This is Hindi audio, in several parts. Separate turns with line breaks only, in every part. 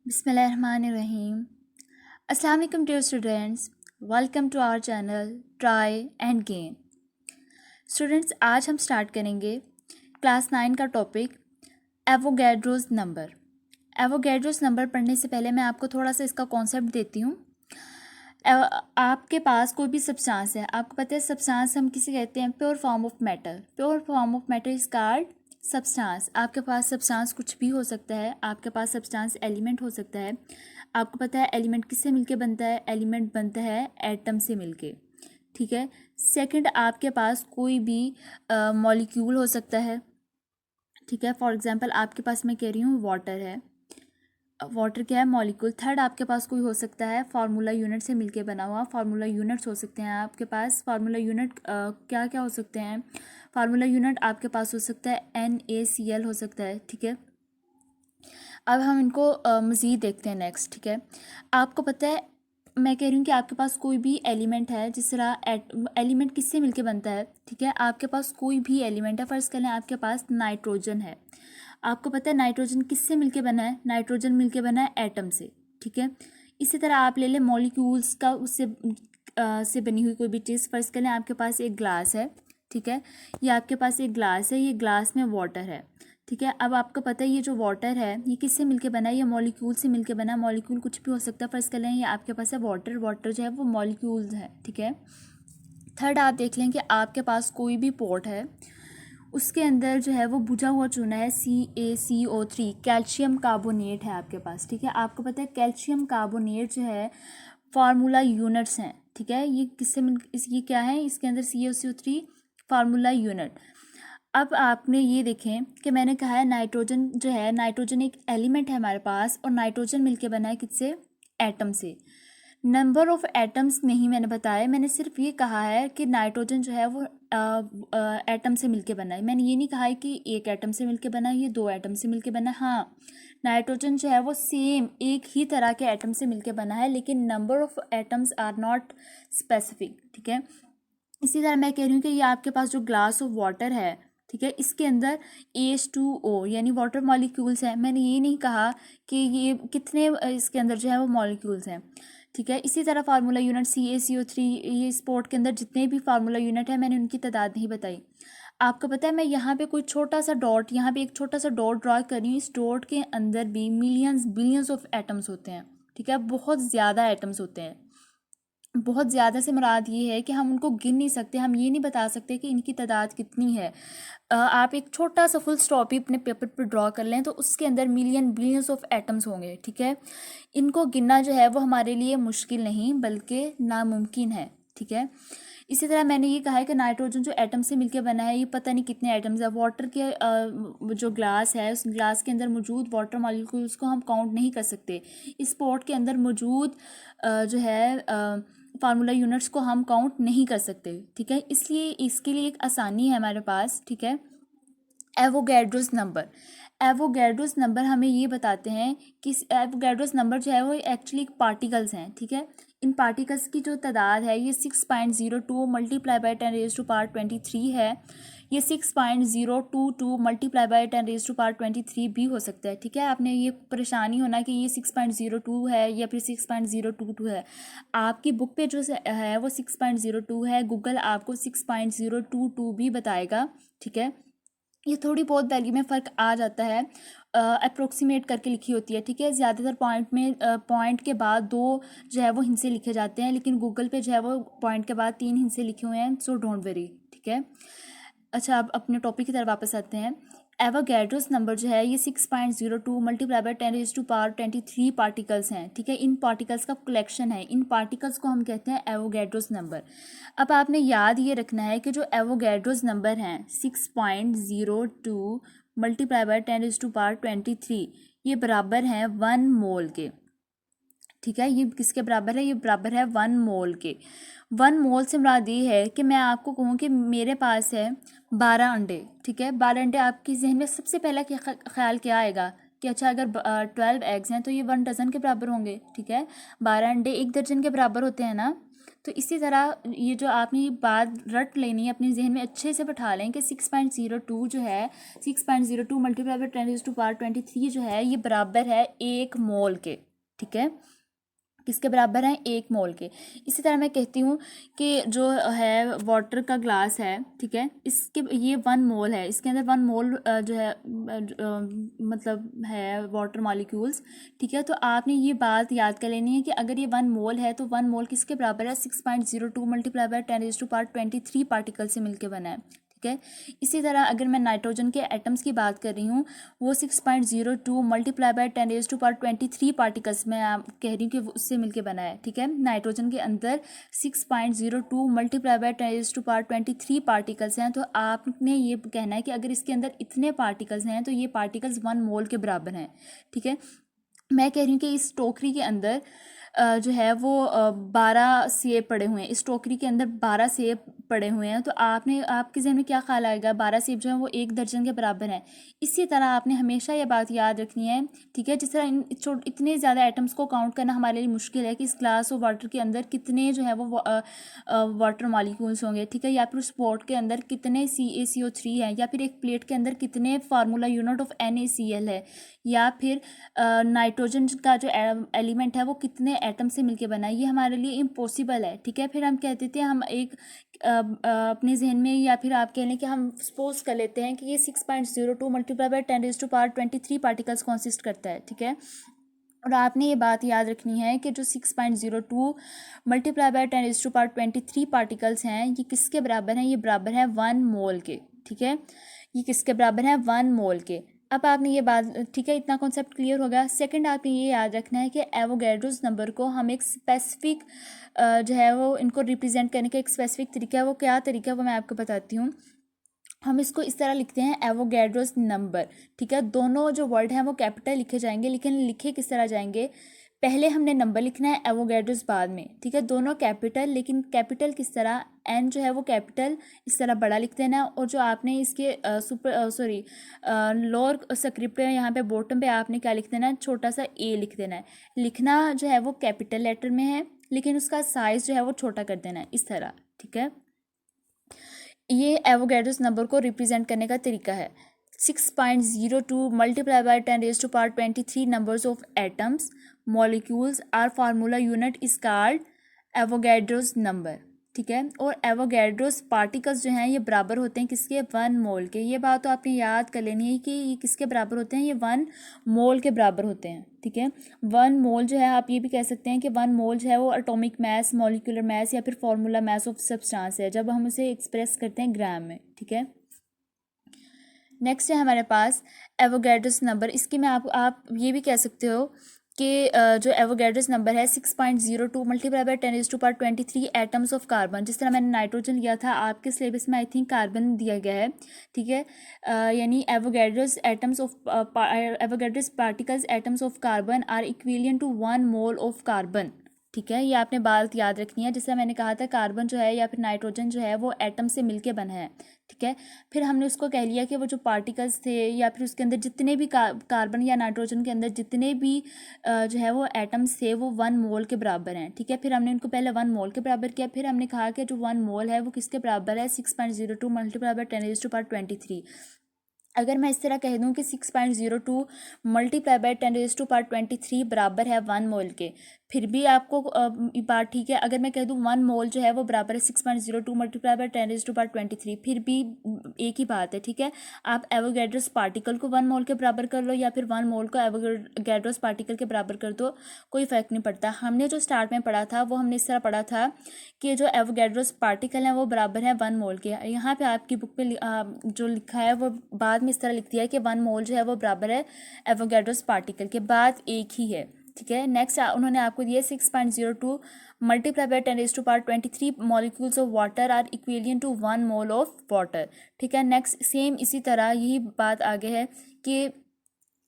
बिस्मिल्लाहिर्रहमानिर्रहीम। अस्सलाम वालेकुम dear students, welcome to our channel try and gain. Students, आज हम स्टार्ट करेंगे क्लास 9 का टॉपिक एवोगैड्रोस नंबर। एवोगैड्रोस नंबर पढ़ने से पहले मैं आपको थोड़ा सा इसका कॉन्सेप्ट देती हूँ। आपके पास कोई भी सब्सटेंस है, आपको पता है सब्सटेंस हम किसे कहते हैं? Pure form of matter. Pure form of matter is called substance. आपके पास सब्सटेंस कुछ भी हो सकता है, आपके पास सब्सटेंस एलिमेंट हो सकता है। आपको पता है एलिमेंट किससे मिलके बनता है? एलिमेंट बनता है एटम से मिलके, ठीक है। सेकंड, आपके पास कोई भी मॉलिक्यूल हो सकता है, ठीक है। फॉर एग्जांपल आपके पास मैं कह रही हूँ वाटर है, वाटर क्या है? मॉलिक्यूल। थर्ड, आपके पास कोई हो सकता है फार्मूला यूनिट से मिलके बना हुआ, फार्मूला यूनिट्स हो सकते हैं आपके पास। फार्मूला यूनिट क्या क्या हो सकते हैं? फार्मूला यूनिट आपके पास हो सकता है NaCl हो सकता है, ठीक है। अब हम इनको मज़ीद देखते हैं नेक्स्ट, ठीक है। आपको पता है मैं कह रही हूँ कि आपके पास कोई भी एलिमेंट है, जिस तरह एलिमेंट किससे मिलके बनता है, ठीक है। आपके पास कोई भी एलिमेंट है, फर्स्ट कर लें आपके पास नाइट्रोजन है। आपको पता है नाइट्रोजन किससे मिलके बना है? नाइट्रोजन मिलके बना है एटम से, ठीक है। इसी तरह आप ले लें मॉलिक्यूल्स का, उससे से बनी हुई कोई भी चीज़। फर्स्ट कर लें आपके पास एक ग्लास है, ठीक है। ये आपके पास एक ग्लास है, ये ग्लास में वाटर है, ठीक है। अब आपको पता है ये जो वाटर है ये किससे मिलके बना है? ये मॉलिक्यूल से मिलके बना है। मॉलिक्यूल कुछ भी हो सकता है। फर्स्ट कर लें ये आपके पास है वाटर, वाटर जो है वो मॉलिक्यूल्स है, ठीक है। थर्ड, आप देख लें कि आपके पास कोई भी पॉट है, उसके अंदर जो है वो बुझा हुआ चूना है CaCO3, कैल्शियम कार्बोनेट है आपके पास, ठीक है। आपको पता है कैल्शियम कार्बोनेट जो है फार्मूला यूनिट्स हैं, ठीक है। ये किससे मिल ये क्या है? इसके अंदर CaCO3 फार्मूला यूनिट। अब आपने ये देखें कि मैंने कहा है नाइट्रोजन जो है, नाइट्रोजन एक एलिमेंट है हमारे पास, और नाइट्रोजन मिलके बना है किससे? एटम से। नंबर ऑफ एटम्स नहीं मैंने बताया, मैंने सिर्फ ये कहा है कि नाइट्रोजन जो है वो एटम से मिलके बना है। मैंने ये नहीं कहा है कि एक एटम से मिलके बना है, ये दो एटम से मिलके बना है। हाँ, नाइट्रोजन जो है वो सेम एक ही तरह के एटम से मिलके बना है, लेकिन number of atoms are not specific, ठीक है। इसी तरह मैं कह रही हूँ कि ये आपके पास जो ग्लास ऑफ वाटर है, ठीक है, इसके अंदर H2O यानी वाटर मॉलिक्यूल्स हैं। मैंने ये नहीं कहा कि ये कितने इसके अंदर जो है वो मॉलिक्यूल्स हैं, ठीक है। इसी तरह फार्मूला यूनिट CaCO3, ये स्पोर्ट के अंदर जितने भी फार्मूला यूनिट है मैंने उनकी तादाद नहीं बताई। आपको पता है मैं यहाँ पे कोई छोटा सा डॉट, यहाँ पे एक छोटा सा डॉट ड्रा कर रही हूँ, इस डॉट के अंदर भी मिलियंस बिलियंस ऑफ एटम्स होते हैं, ठीक है। बहुत ज़्यादा एटम्स होते हैं। बहुत ज़्यादा से मुराद ये है कि हम उनको गिन नहीं सकते, हम ये नहीं बता सकते कि इनकी तादाद कितनी है। आप एक छोटा सा फुल स्टॉप ही अपने पेपर पर ड्रॉ कर लें तो उसके अंदर मिलियन बिलियंस ऑफ एटम्स होंगे, ठीक है। इनको गिनना जो है वो हमारे लिए मुश्किल नहीं बल्कि नामुमकिन है, ठीक है। इसी तरह मैंने ये कहा है कि नाइट्रोजन जो एटम से मिलकर बना है, ये पता नहीं कितने एटम्स है। वाटर के जो ग्लास है, उस ग्लास के अंदर मौजूद वाटर मॉलिक्यूल्स को हम काउंट नहीं कर सकते। इस पॉट के अंदर मौजूद जो है फार्मूला यूनिट्स को हम काउंट नहीं कर सकते, ठीक है। इसलिए इसके लिए एक आसानी है हमारे पास, ठीक है। Avogadro's number. एवोगैड्रोस नंबर हमें ये बताते हैं कि एवोगैड्रोस नंबर जो है वो एक्चुअली पार्टिकल्स हैं, ठीक है। इन पार्टिकल्स की जो तादाद है ये 6.02 मल्टीप्लाई बाई 10⁻23 है। ये 6.022 मल्टीप्लाई बाई 10⁻23 भी हो सकता है, ठीक है। आपने ये परेशानी होना कि ये 6.02 है या फिर 6.022 है। आपकी बुक पे जो है वो 6.02 है, गूगल आपको 6.022 भी बताएगा, ठीक है। ये थोड़ी बहुत वैल्यू में फ़र्क आ जाता है, अप्रोक्सीमेट करके लिखी होती है, ठीक है। ज़्यादातर पॉइंट में पॉइंट के बाद दो जो है वो हिंसे लिखे जाते हैं, लेकिन गूगल पे जो है वो पॉइंट के बाद 3 हिंसे लिखे हुए हैं, सो डोंट वरी, ठीक है। अच्छा, अब अपने टॉपिक की तरफ वापस आते हैं। एवोगैड्रोस नंबर जो है ये 6.02 मल्टीप्लाई बाई 10⁻23 पार्टिकल्स हैं, ठीक है। इन पार्टिकल्स का कलेक्शन है, इन पार्टिकल्स को हम कहते हैं एवोगैड्रोस नंबर। अब आपने याद ये रखना है कि जो एवोगैड्रोस नंबर हैं 6.02 मल्टीप्लाई बाई 10⁻23 ये बराबर हैं 1 मोल के, ठीक है। ये किसके बराबर है? ये बराबर है 1 मोल के। 1 मोल से मुराद ये है कि मैं आपको कहूँ कि मेरे पास है 12 अंडे, ठीक है। 12 अंडे, आपके जहन में सबसे पहला ख्याल क्या आएगा कि अच्छा अगर 12 एग्स हैं तो ये 1 डज़न के बराबर होंगे, ठीक है। 12 अंडे 1 दर्जन के बराबर होते हैं ना, तो इसी तरह ये जो आपने ये बात रट लेनी है, अपने जहन में अच्छे से बैठा लें कि 6.02 जो है 6.02 मल्टीप्लाई बाय 10⁻23 जो है ये बराबर है 1 मोल के। ठीक है, किसके बराबर हैं? 1 मोल के। इसी तरह मैं कहती हूँ कि जो है वाटर का ग्लास है, ठीक है, इसके ये 1 मोल है, इसके अंदर 1 मोल जो है मतलब है वाटर मॉलिक्यूल्स। ठीक है, तो आपने ये बात याद कर लेनी है कि अगर ये 1 मोल है तो 1 मोल किसके बराबर है? 6.02 मल्टीप्लाई बाय 10⁻23 पार्टिकल से मिलकर बना है। ठीक है, इसी तरह अगर मैं नाइट्रोजन के एटम्स की बात कर रही हूँ, वो 6.02 मल्टीप्लाई बाय 10⁻23 पार्टिकल्स में आप कह रही हूँ कि वो उससे मिलके बना है। ठीक है, नाइट्रोजन के अंदर 6.02 मल्टीप्लाई बाय 10⁻23 पार्टिकल्स हैं, तो आपने ये कहना है कि अगर इसके अंदर इतने पार्टिकल्स हैं तो ये पार्टिकल्स 1 मोल के बराबर हैं। ठीक है, मैं कह रही हूँ कि इस टोकरी के अंदर जो है वो 12 सेब पड़े हुए हैं, इस टोकरी के अंदर 12 सेब पड़े हुए हैं, तो आपके जहन में क्या ख्याल आएगा? 12 सेब जो है वो 1 दर्जन के बराबर हैं। इसी तरह आपने हमेशा ये बात याद रखनी है। ठीक है, जिस तरह इतने ज़्यादा आइटम्स को काउंट करना हमारे लिए मुश्किल है कि इस ग्लास और वाटर के अंदर कितने जो है वो वाटर मॉलिक्यूल्स होंगे। ठीक है, या फिर उस पॉट के अंदर कितने CaCO3 हैं, या फिर एक प्लेट के अंदर कितने फार्मूला यूनिट ऑफ NaCl है, या फिर नाइट्रोजन का जो एलिमेंट है वो कितने एटम से मिलके बना है, ये हमारे लिए इम्पॉसिबल है। ठीक है, फिर हम कहते थे हम एक अपने जहन में, या फिर आप कह लें कि हम सपोज कर लेते हैं कि ये 6.02 मल्टीप्लाई बाय 10⁻23 पार्टिकल्स कॉन्सिस्ट करता है। ठीक है, और आपने ये बात याद रखनी है कि जो 6.02 मल्टीप्लाई बाय 10⁻23 पार्टिकल्स हैं ये किसके बराबर हैं? ये बराबर है 1 मोल के। ठीक है, ये किसके बराबर है? 1 मोल के। अब आपने ये बात, ठीक है, इतना कॉन्सेप्ट क्लियर हो गया। सेकंड आपने ये याद रखना है कि एवोगैड्रोस नंबर को हम एक स्पेसिफिक जो है वो इनको रिप्रेजेंट करने का एक स्पेसिफिक तरीका है। वो क्या तरीका है वो मैं आपको बताती हूँ। हम इसको इस तरह लिखते हैं, एवोगैड्रोस नंबर। ठीक है, दोनों जो वर्ड हैं वो कैपिटल लिखे जाएंगे, लेकिन लिखे किस तरह जाएंगे? पहले हमने नंबर लिखना है, एवोगैड्रोस बाद में। ठीक है, दोनों कैपिटल, लेकिन कैपिटल किस तरह? एन जो है वो कैपिटल इस तरह बड़ा लिख देना, और जो आपने इसके लोअर स्क्रिप्ट है यहाँ पे बॉटम पे आपने क्या लिख देना है? छोटा सा ए लिख देना है। लिखना जो है वो कैपिटल लेटर में है, लेकिन उसका साइज जो है वो छोटा कर देना है इस तरह। ठीक है, ये एवोगैड्रोस नंबर को रिप्रेजेंट करने का तरीका है। 6.02 multiply by 10⁻23 numbers of atoms molecules or formula unit is called Avogadro's number. ठीक है, और एवोगैड्रोस पार्टिकल्स जो हैं ये बराबर होते हैं किसके? 1 मोल के। ये बात तो आपने याद कर लेनी है कि ये किसके बराबर होते हैं? ये 1 मोल के बराबर होते हैं। ठीक है, 1 मोल जो है आप ये भी कह सकते हैं कि 1 मोल जो है वो एटॉमिक मास, मॉलिक्यूलर मास या फिर फार्मूला मास ऑफ सब्सटेंस है, जब हम उसे एक्सप्रेस करते हैं ग्राम में। ठीक है, नेक्स्ट है हमारे पास एवोगैड्रोस नंबर। इसकी मैं आप ये भी कह सकते हो कि जो एवोगैड्रोस नंबर है 6.02 multiply by 10⁻23 atoms of carbon. जिस तरह मैंने नाइट्रोजन लिया था, आपके सिलेबस में आई थिंक कार्बन दिया गया है। ठीक है, यानी Avogadro's particles atoms of carbon are equivalent to 1 mole of carbon. ठीक है, ये आपने बात याद रखनी है। जैसे मैंने कहा था कार्बन जो है या फिर नाइट्रोजन जो है वो एटम से मिलके बना है। ठीक है, फिर हमने उसको कह लिया कि वो जो पार्टिकल्स थे या फिर उसके अंदर जितने भी कार्बन या नाइट्रोजन के अंदर जितने भी जो है वो एटम्स थे वो 1 मोल के बराबर हैं। ठीक है, फिर हमने उनको पहले 1 मोल के बराबर किया, फिर हमने कहा कि जो 1 मोल है वो किसके बराबर है? 6.02 मल्टीप्लाई बाय 10⁻23। अगर मैं इस तरह कह दूं कि 6.02 मल्टीप्लाई बाय 10⁻23 बराबर है 1 मोल के, फिर भी आपको बात ठीक है। अगर मैं कह दूं 1 मोल जो है वो बराबर है 6.02 मल्टीप्लाई बाय 10⁻23, फिर भी एक ही बात है। ठीक है, आप एवोगैड्रोस पार्टिकल को 1 मोल के बराबर कर लो या फिर 1 मोल को एवोगैड्रोस पार्टिकल के बराबर कर दो, कोई फ़र्क नहीं पड़ता। हमने जो स्टार्ट में पढ़ा था वो हमने इस तरह पढ़ा था कि जो एवोगैड्रोस पार्टिकल हैं वो बराबर है 1 मोल के। यहाँ पे आपकी बुक पे जो लिखा है वो बाद में इस तरह लिख दिया है कि 1 मोल जो है वो बराबर है एवोगैड्रोस पार्टिकल के। बात एक ही है। ठीक है, नेक्स्ट उन्होंने आपको दिया 6.02 multiply by 10⁻23 molecules of water are equivalent to 1 mole of water. ठीक है, नेक्स्ट सेम इसी तरह यही बात आगे है कि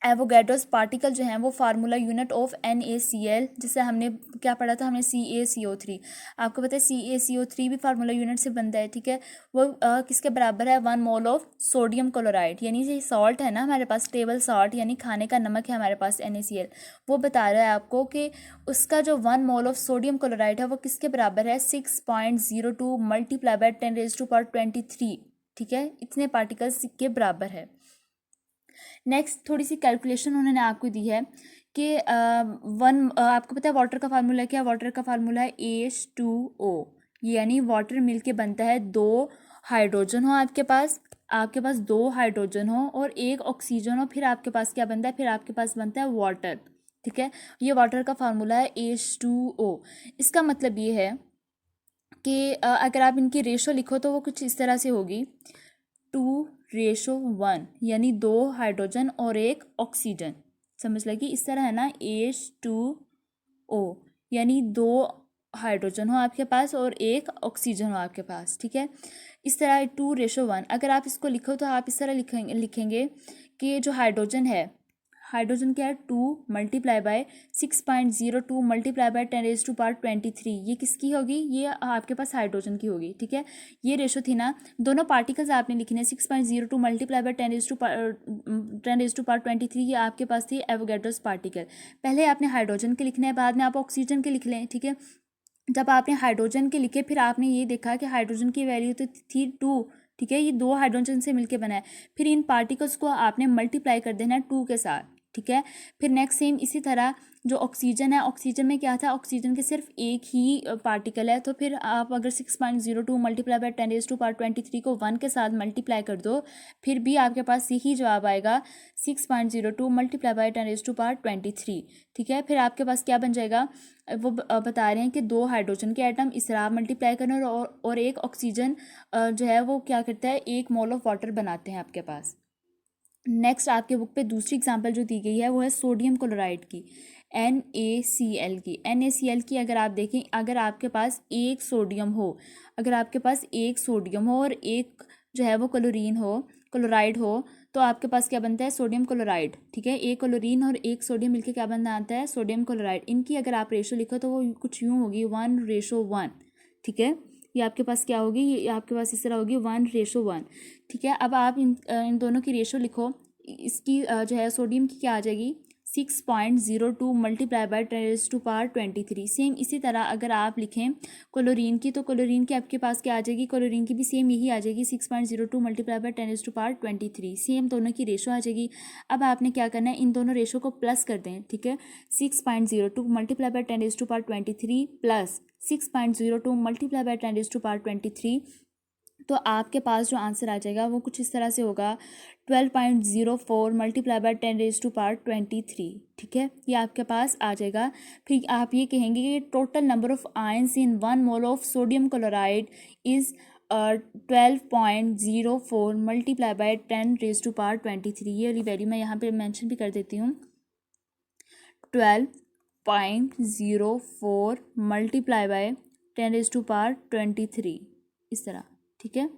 एवोगैड्रोस पार्टिकल जो है वो फार्मूला यूनिट ऑफ NaCl, जिसे हमने क्या पढ़ा था, हमने CaCO3, आपको पता है CaCO3 भी फार्मूला यूनिट से बनता है, ठीक है। वो किसके बराबर है, 1 मोल ऑफ सोडियम क्लोराइड, यानी ये सॉल्ट है ना हमारे पास, टेबल सॉल्ट यानी खाने का नमक है हमारे पास NaCl, वो बता रहा है आपको कि उसका जो 1 मोल ऑफ सोडियम क्लोराइड है वो किसके बराबर है, 6.02 मल्टीप्लाई बाय 10⁻23, ठीक है, इतने पार्टिकल्स के बराबर है। नेक्स्ट थोड़ी सी कैलकुलेशन उन्होंने आपको दी है कि आपको पता है वाटर का फार्मूला क्या है, वाटर का फार्मूला है H2O, यानी वाटर मिलके बनता है 2 हाइड्रोजन हो आपके पास 2 हाइड्रोजन हो और 1 ऑक्सीजन हो, फिर आपके पास क्या बनता है, फिर आपके पास बनता है वाटर, ठीक है। ये वाटर का फार्मूला है H2O। इसका मतलब ये है कि अगर आप इनकी रेशो लिखो तो वो कुछ इस तरह से होगी, 2:1, यानी 2 हाइड्रोजन और 1 ऑक्सीजन, समझ लगी, इस तरह है ना, H2O, यानी 2 हाइड्रोजन हो आपके पास और 1 ऑक्सीजन हो आपके पास, ठीक है, इस तरह 2:1। अगर आप इसको लिखो तो आप इस तरह लिखेंगे कि ये जो हाइड्रोजन है, हाइड्रोजन क्या है, 2 मल्टीप्लाई बाय 6.02 मल्टीप्लाई बाय 10⁻23, ये किसकी होगी, ये आपके पास हाइड्रोजन की होगी, ठीक है। ये रेशो थी ना, दोनों पार्टिकल्स आपने लिखने हैं, 6.02 मल्टीप्लाई बाय 10⁻23, ये आपके पास थी एवोगैड्रोस पार्टिकल। पहले आपने हाइड्रोजन के लिखने हैं, बाद में आप ऑक्सीजन के लिख लें, ठीक है। जब आपने हाइड्रोजन के लिखे फिर आपने ये देखा कि हाइड्रोजन की वैल्यू तो थी 2, ठीक है, ये 2 हाइड्रोजन से मिलके बना है, फिर इन पार्टिकल्स को आपने मल्टीप्लाई कर देना है 2 के साथ, ठीक है। फिर नेक्स्ट सेम इसी तरह जो ऑक्सीजन है, ऑक्सीजन में क्या था, ऑक्सीजन के सिर्फ एक ही पार्टिकल है, तो फिर आप अगर 6.02 मल्टीप्लाई बाय 10⁻23 को 1 के साथ मल्टीप्लाई कर दो, फिर भी आपके पास यही जवाब आएगा, 6.02 मल्टीप्लाई बाय 10⁻23, ठीक है। फिर आपके पास क्या बन जाएगा, वो बता रहे हैं कि 2 हाइड्रोजन के एटम इस तरह मल्टीप्लाई करना और 1 ऑक्सीजन जो है वो क्या करता है, 1 मोल ऑफ वाटर बनाते हैं आपके पास। नेक्स्ट आपके बुक पे दूसरी एग्जांपल जो दी गई है वो है सोडियम क्लोराइड की, NaCl की। NaCl की अगर आप देखें, अगर आपके पास एक सोडियम हो, अगर आपके पास एक सोडियम हो और एक जो है वो क्लोराइड हो, तो आपके पास क्या बनता है, सोडियम क्लोराइड, ठीक है। एक क्लोरीन और एक सोडियम मिलकर क्या बनना आता है, सोडियम क्लोराइड। इनकी अगर आप रेशो लिखो तो वो कुछ यूँ होगी, 1:1, ठीक है। ये आपके पास क्या होगी, ये आपके पास इस तरह होगी, 1:1, ठीक है। अब आप इन दोनों की रेशो लिखो, इसकी जो है सोडियम की क्या आ जाएगी, 6.02 मल्टीप्लाई बाय 10⁻23। सेम इसी तरह अगर आप लिखें क्लोरीन की, तो क्लोरीन की आपके पास क्या आ जाएगी, क्लोरीन की भी सेम यही आ जाएगी, 6.02 मल्टीप्लाई बाय 10⁻23, सेम दोनों की रेशो आ जाएगी। अब आपने क्या करना है, इन दोनों रेशो को प्लस कर दें, ठीक है। 6.02 multiply by 10⁻23 plus 6.02 multiply by 10⁻23, तो आपके पास जो आंसर आ जाएगा वो कुछ इस तरह से होगा, 12.04 मल्टीप्लाई बाय 10⁻23, ठीक है, ये आपके पास आ जाएगा। फिर आप ये कहेंगे कि total number of ions in 1 mole of sodium chloride is 12.04 multiply by 10⁻23। ये वाली वैल्यू मैं यहाँ पे मेंशन भी कर देती हूँ, 12.04 मल्टीप्लाई बाय 10⁻23, इस तरह, ठीक है।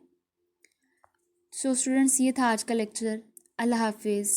सो स्टूडेंट्स, ये था आज का लेक्चर। अल्लाह हाफिज़।